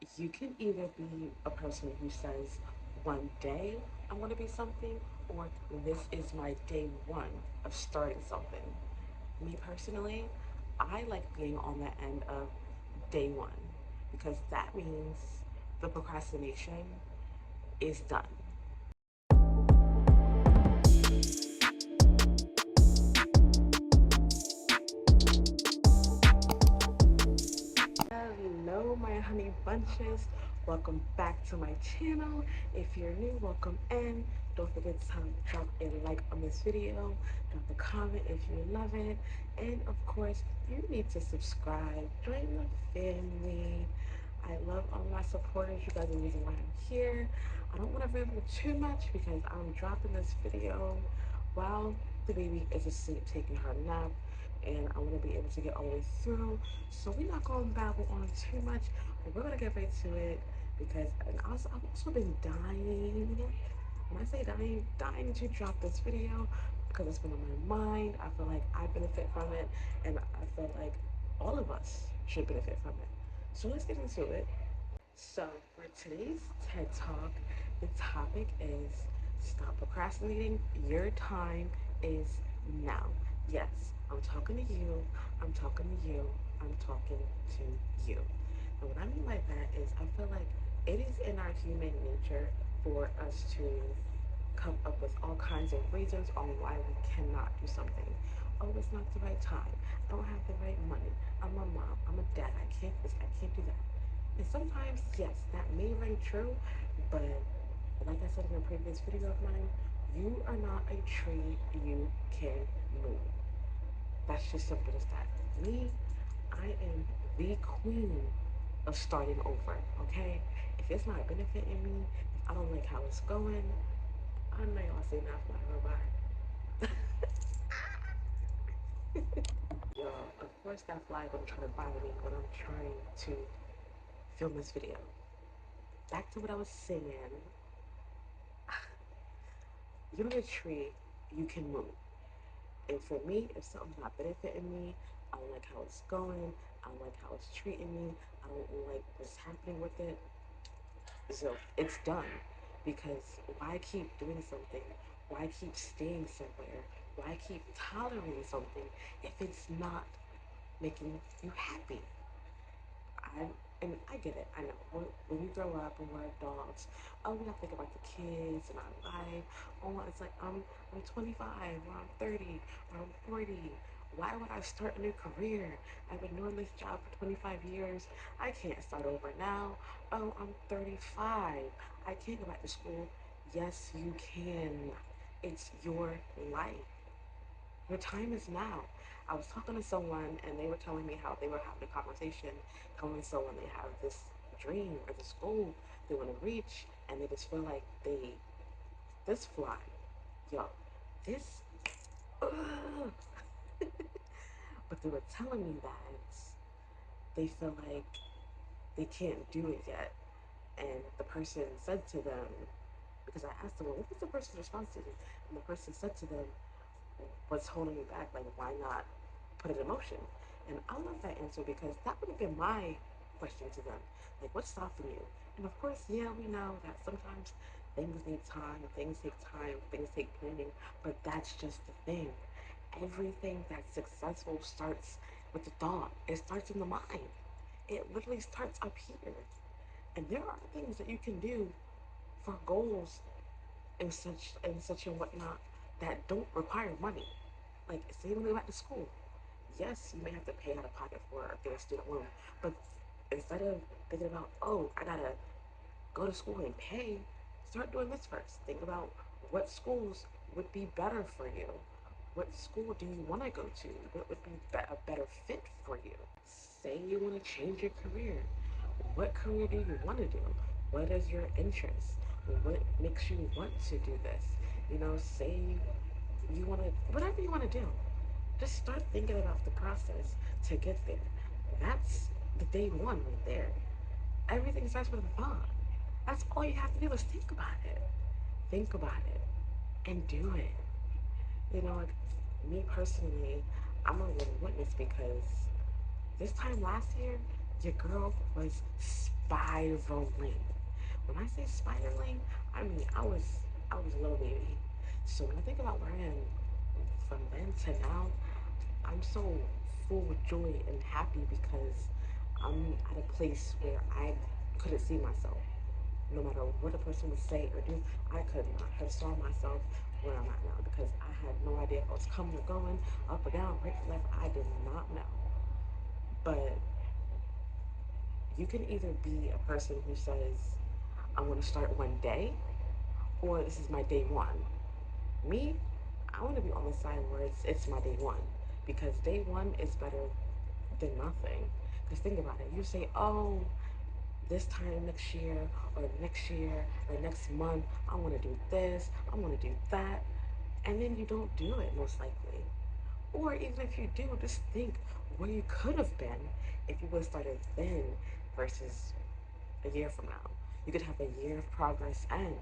You can either be a person who says, one day I want to be something, or this is my day one of starting something. Me personally, I like being on the end of day one because that means the procrastination is done. Hello, my honey bunches. Welcome back to my channel. If you're new, welcome in. Don't forget to drop a like on this video, drop a comment if you love it, and of course, you need to subscribe. Join the family. I love all my supporters. You guys are the reason why I'm here. I don't want to ramble too much because I'm dropping this video while the baby is asleep taking her nap, and I want to be able to get all the way through. So we're not going to babble on too much, but we're going to get right to it because I've also been dying. When I say dying, dying to drop this video because it's been on my mind. I feel like I benefit from it, and I feel like all of us should benefit from it. So let's get into it. So, for today's TED Talk, the topic is stop procrastinating. Your time is now. Yes, I'm talking to you. I'm talking to you. I'm talking to you. And what I mean by that is, I feel like it is in our human nature for us to come up with all kinds of reasons on why we cannot do something. Oh, it's not the right time. I don't have the right money. I'm a mom. I'm a dad. I can't this. I can't do that. And sometimes, yes, that may ring true, but like I said in a previous video of mine, you are not a tree you can move. That's just simple as that. Me, I am the queen of starting over, okay? If it's not benefiting me, if I don't like how it's going, I know y'all say not fly her by. Yo, of course that fly gonna try to bother me when I'm trying to film this video. Back to what I was saying. You're a tree you can move. And for me, if something's not benefiting me, I don't like how it's going, I don't like how it's treating me, I don't like what's happening with it, so it's done. Because why keep doing something? Why keep staying somewhere? Why keep tolerating something if it's not making you happy? I and I get it. I know when we grow up and we're adults, oh, we gotta think about the kids and our life. Oh, it's like I'm 25 or I'm 30 or I'm 40. Why would I start a new career? I've been doing this job for 25 years. I can't start over now. Oh, I'm 35. I can't go back to school. Yes, you can. It's your life. Your time is now. I was talking to someone and they were telling me how they were having a conversation, telling someone they have this dream or this goal they want to reach, and they just feel like this fly, yo, this, ugh. But they were telling me that they feel like they can't do it yet. And the person said to them, because I asked them, well, what was the person's response to this? And the person said to them, what's holding you back? Like, why not put it in motion? And I love that answer because that would have been my question to them. Like, what's stopping you? And of course, yeah, we know that sometimes things need time, things take planning, but that's just the thing. Everything that's successful starts with the thought, it starts in the mind. It literally starts up here. And there are things that you can do for goals and such and whatnot that don't require money. Like, say when we went to school, yes, you may have to pay out of pocket for or get a student loan, but instead of thinking about, oh, I gotta go to school and pay, start doing this first. Think about what schools would be better for you. What school do you want to go to? What would be a better fit for you? Say you want to change your career. What career do you want to do? What is your interest? What makes you want to do this? Say you want to, whatever you want to do, just start thinking about the process to get there. That's the day one right there. Everything starts with a thought. That's all you have to do is think about it. Think about it and do it. Like me personally, I'm a little witness because this time last year, your girl was spiraling. When I say spiraling, I mean I was a little baby. So when I think about where I am from then to now, I'm so full of joy and happy because I'm at a place where I couldn't see myself. No matter what a person would say or do, I could not have saw myself where I'm at now because I had no idea if I was coming or going, up or down, right or left. I did not know. But you can either be a person who says, I want to start one day, or this is my day one. Me, I want to be on the side where it's my day one because day one is better than nothing. Because think about it, you say, oh, this time next year or next month, I want to do this, I want to do that, and then you don't do it most likely. Or even if you do, just think where you could have been if you would have started then versus a year from now. You could have a year of progress, and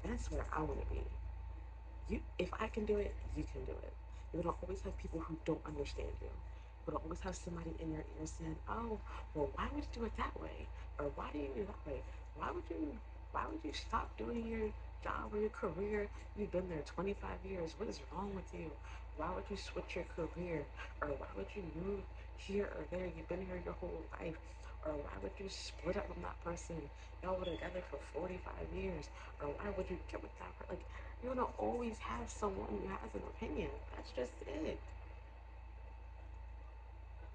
that's where I want to be. If I can do it, you can do it. You're gonna always have people who don't understand you. You're gonna always have somebody in your ear saying, "Oh, well, why would you do it that way? Or why do you do it that way? Why would you? Why would you stop doing your job or your career? You've been there 25 years. What is wrong with you? Why would you switch your career? Or why would you move here or there? You've been here your whole life. Or why would you split up from that person? Y'all were together for 45 years. Or why would you get with that person? Like, you're gonna always have someone who has an opinion. That's just it.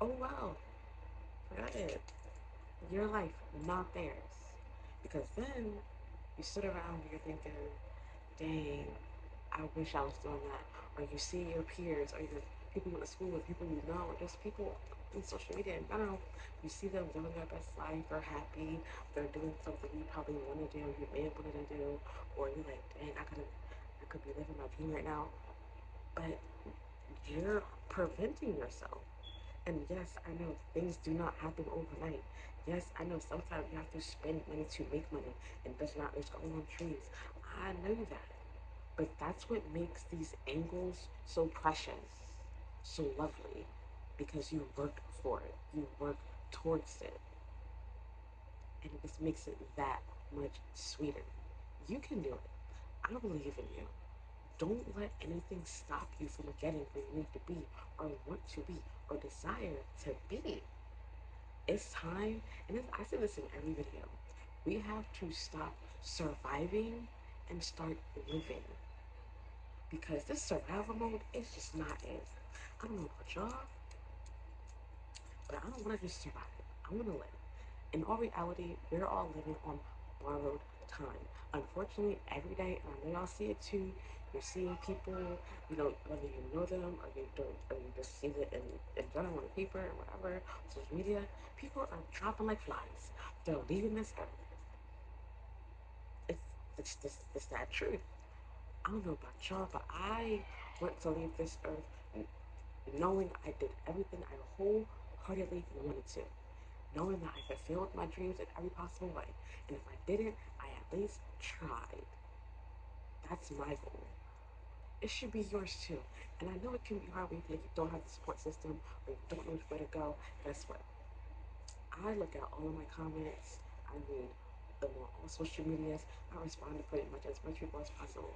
Oh well, forget it. Your life, not theirs. Because then you sit around and you're thinking, dang, I wish I was doing that. Or you see your peers or your people you went to school with, people you know, just people in social media in general, you see them living their best life, they're happy, they're doing something you probably want to do, you may have wanted to do, or you're like, dang, I could be living my dream right now. But you're preventing yourself. And yes, I know things do not happen overnight. Yes, I know sometimes you have to spend money to make money and does not just go on trees. I know that. But that's what makes these angles so precious, so lovely, because you work for it, you work towards it, and it just makes it that much sweeter. You can do it. I believe in you. Don't let anything stop you from getting where you need to be, or want to be, or desire to be. It's time, and I say this in every video. We have to stop surviving and start living. Because this survival mode is just not it. I don't know about y'all, but I don't want to just survive. I want to live. In all reality, we're all living on borrowed time. Unfortunately, every day, and I know y'all see it too, you're seeing people, whether you know them or you don't, or you just see it in general on paper or whatever, social media, people are dropping like flies. They're leaving this earth. It's, it's that truth. I don't know about y'all, but I want to leave this earth knowing I did everything I wholeheartedly wanted to, knowing that I fulfilled my dreams in every possible way, and if I didn't, I at least tried. That's my goal. It should be yours too. And I know it can be hard when you think you don't have the support system or you don't know where to go. Guess what? I look at all of my comments. I read them on all social medias. I respond to pretty much as much people as possible.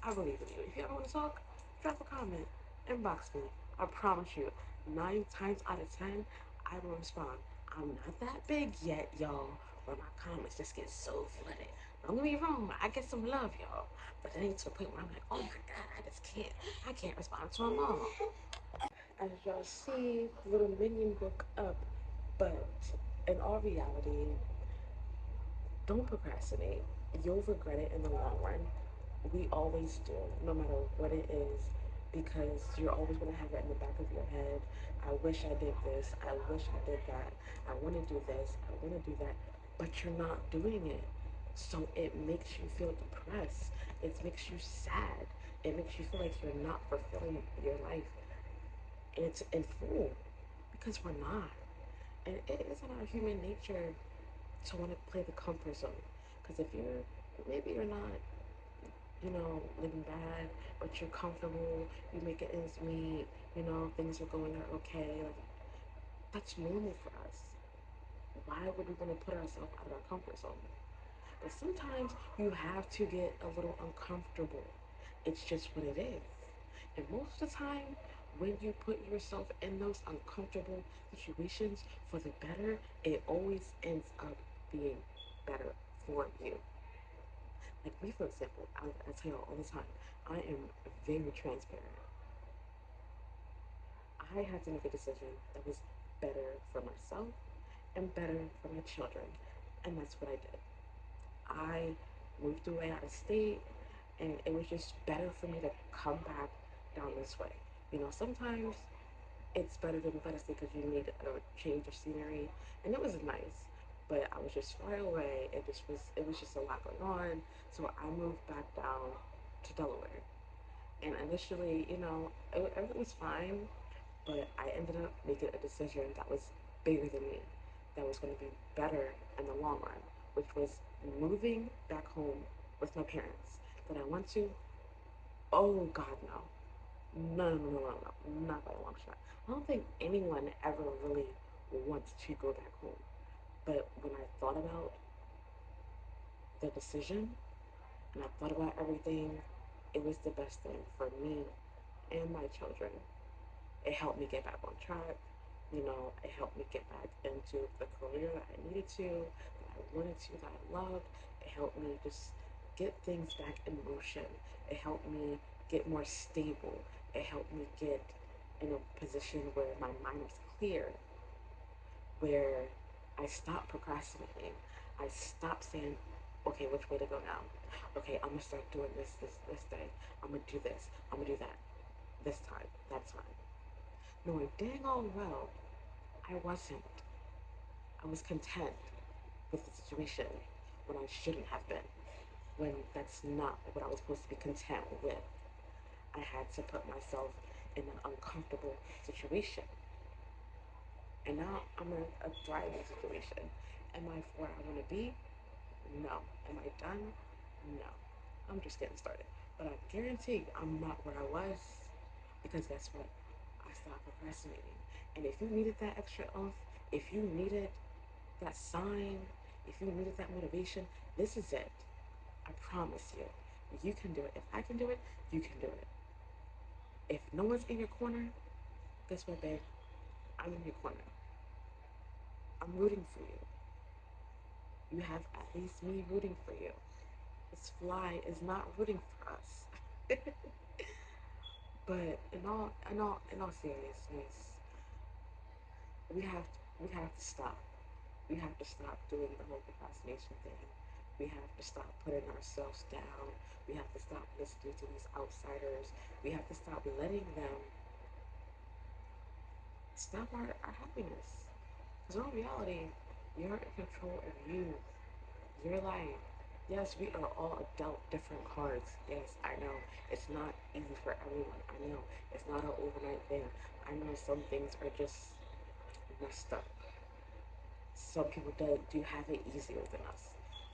I believe in you. If you ever want to talk, drop a comment, inbox me. I promise you, 9 times out of 10, I will respond. I'm not that big yet, y'all, where my comments just get so flooded. Don't get me wrong, I get some love, y'all, but it ain't to the point where I'm like, oh my god, I can't respond to them all. As y'all see, little minion book up, but in all reality, don't procrastinate. You'll regret it in the long run. We always do, no matter what it is, because you're always going to have it in the back of your head. I wish I did this. I wish I did that. I want to do this. I want to do that. But you're not doing it. So it makes you feel depressed. It makes you sad. It makes you feel like you're not fulfilling your life. And it's in full because we're not. And it isn't our human nature to want to play the comfort zone. Because if you're, maybe you're not, living bad, but you're comfortable, you make it ends meet, things are going are okay. Like, that's normal for us. Why would we want to put ourselves out of our comfort zone? But sometimes you have to get a little uncomfortable. It's just what it is. And most of the time, when you put yourself in those uncomfortable situations for the better, it always ends up being better for you. Like me, for example, I tell you all the time, I am very transparent. I had to make a decision that was better for myself and better for my children. And that's what I did. I moved away out of state, and it was just better for me to come back down this way. Sometimes it's better than Venice because you need a change of scenery, and it was nice. But I was just far away. It was just a lot going on. So I moved back down to Delaware, and initially, everything was fine. But I ended up making a decision that was bigger than me, that was going to be better in the long run, which was moving back home with my parents. That I went to, oh God, no. No, no, no, no, no, not by a long shot. I don't think anyone ever really wants to go back home. But when I thought about the decision and I thought about everything, it was the best thing for me and my children. It helped me get back on track. It helped me get back into the career that I needed to, that I wanted to, that I loved. It helped me just get things back in motion. It helped me get more stable. It helped me get in a position where my mind was clear, where I stopped procrastinating. I stopped saying, okay, which way to go now? Okay, I'm gonna start doing this day. I'm gonna do this. I'm gonna do that. This time, that time. Knowing dang all well I wasn't. I was content with the situation when I shouldn't have been, when that's not what I was supposed to be content with. I had to put myself in an uncomfortable situation. And now I'm in a thriving situation. Am I where I want to be? No. Am I done? No. I'm just getting started. But I guarantee I'm not where I was because guess what? I stopped procrastinating. And if you needed that extra oomph, if you needed that sign, if you needed that motivation, this is it. I promise you. You can do it. If I can do it, you can do it. If no one's in your corner, guess what, babe? I'm in your corner. I'm rooting for you. You have at least me rooting for you. This fly is not rooting for us. But in all seriousness, we have to stop. We have to stop doing the whole procrastination thing. We have to stop putting ourselves down. We have to stop listening to these outsiders. We have to stop letting them stop our happiness. Because in reality, you're in control of you, your life. Yes, we are all dealt different cards. Yes, I know. It's not easy for everyone. I know. It's not an overnight thing. I know some things are just messed up. Some people do have it easier than us.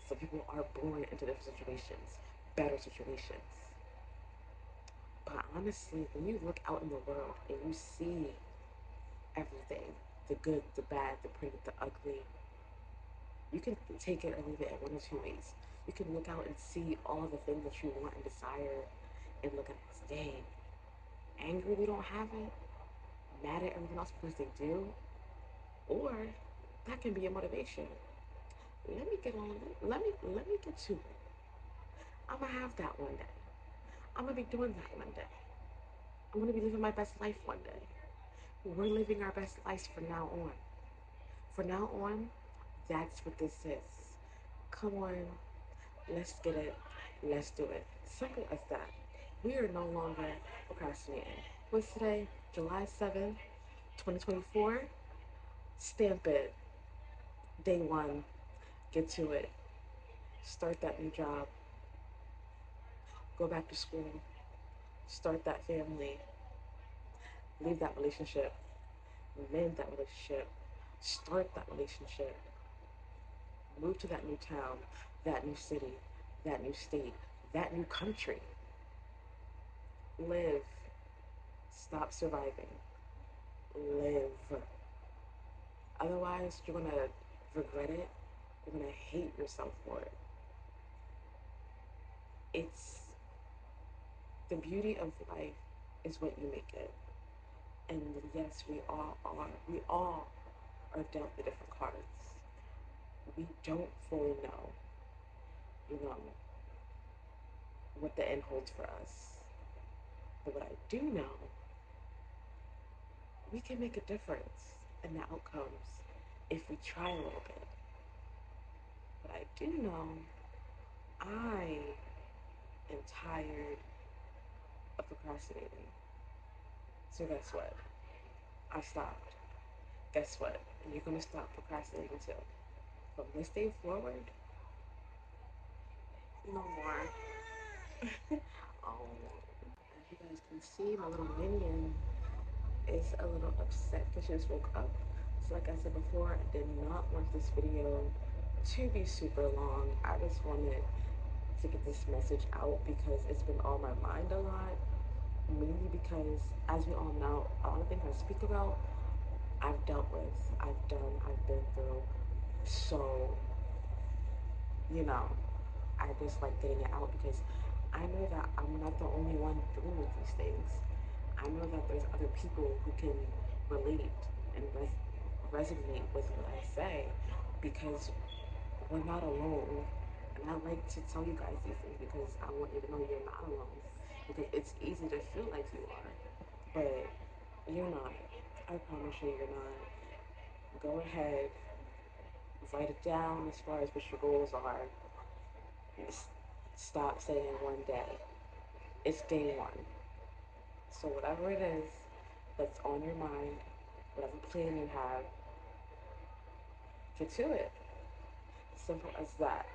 Some people are born into different situations, better situations. But honestly, when you look out in the world and you see everything, the good, the bad, the pretty, the ugly, you can take it or leave it in one or two ways. You can look out and see all the things that you want and desire and look at it as, dang, angry we don't have it, mad at everything else because they do, or that can be a motivation. Let me get on. Let me get to it. I'm gonna have that one day. I'm gonna be doing that one day. I'm gonna be living my best life one day. We're living our best lives from now on. From now on, that's what this is. Come on, let's get it. Let's do it. Simple as that. We are no longer procrastinating. What's today? July 7th, 2024. Stamp it. Day one. Get to it. Start that new job. Go back to school. Start that family. Leave that relationship. Mend that relationship. Start that relationship. Move to that new town, that new city, that new state, that new country. Live. Stop surviving. Live. Otherwise, you're gonna regret it. You're gonna hate yourself for it. It's the beauty of life is what you make it. And yes, we all are. We all are dealt the different cards. We don't fully know, you know, what the end holds for us. But what I do know, we can make a difference in the outcomes if we try a little bit. But I do know I am tired of procrastinating. So guess what? I stopped. Guess what? You're gonna stop procrastinating too. From this day forward, no more. As you guys can see, my little minion is a little upset because she just woke up. So like I said before, I did not want this video to be super long. I just wanted to get this message out because it's been on my mind a lot. Mainly because, as we all know, a lot of things I speak about, I've dealt with, I've done, I've been through. So, you know, I just like getting it out because I know that I'm not the only one dealing with these things. I know that there's other people who can relate and resonate with what I say because we're not alone. And I like to tell you guys these things because I want you to know you're not alone. Because it's easy to feel like you are, but you're not. I promise you, you're not. Go ahead, write it down as far as what your goals are. Stop saying one day. It's day one. So whatever it is that's on your mind, whatever plan you have, get to it. Simple as that.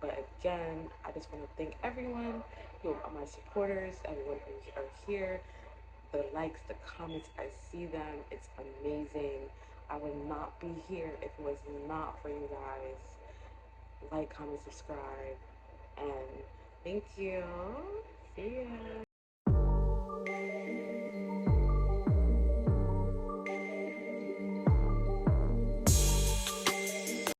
But again, I just want to thank everyone who are my supporters, everyone who's are here, the likes, the comments, I see them. It's amazing. I would not be here if it was not for you guys. Like, comment, subscribe, and thank you. See ya.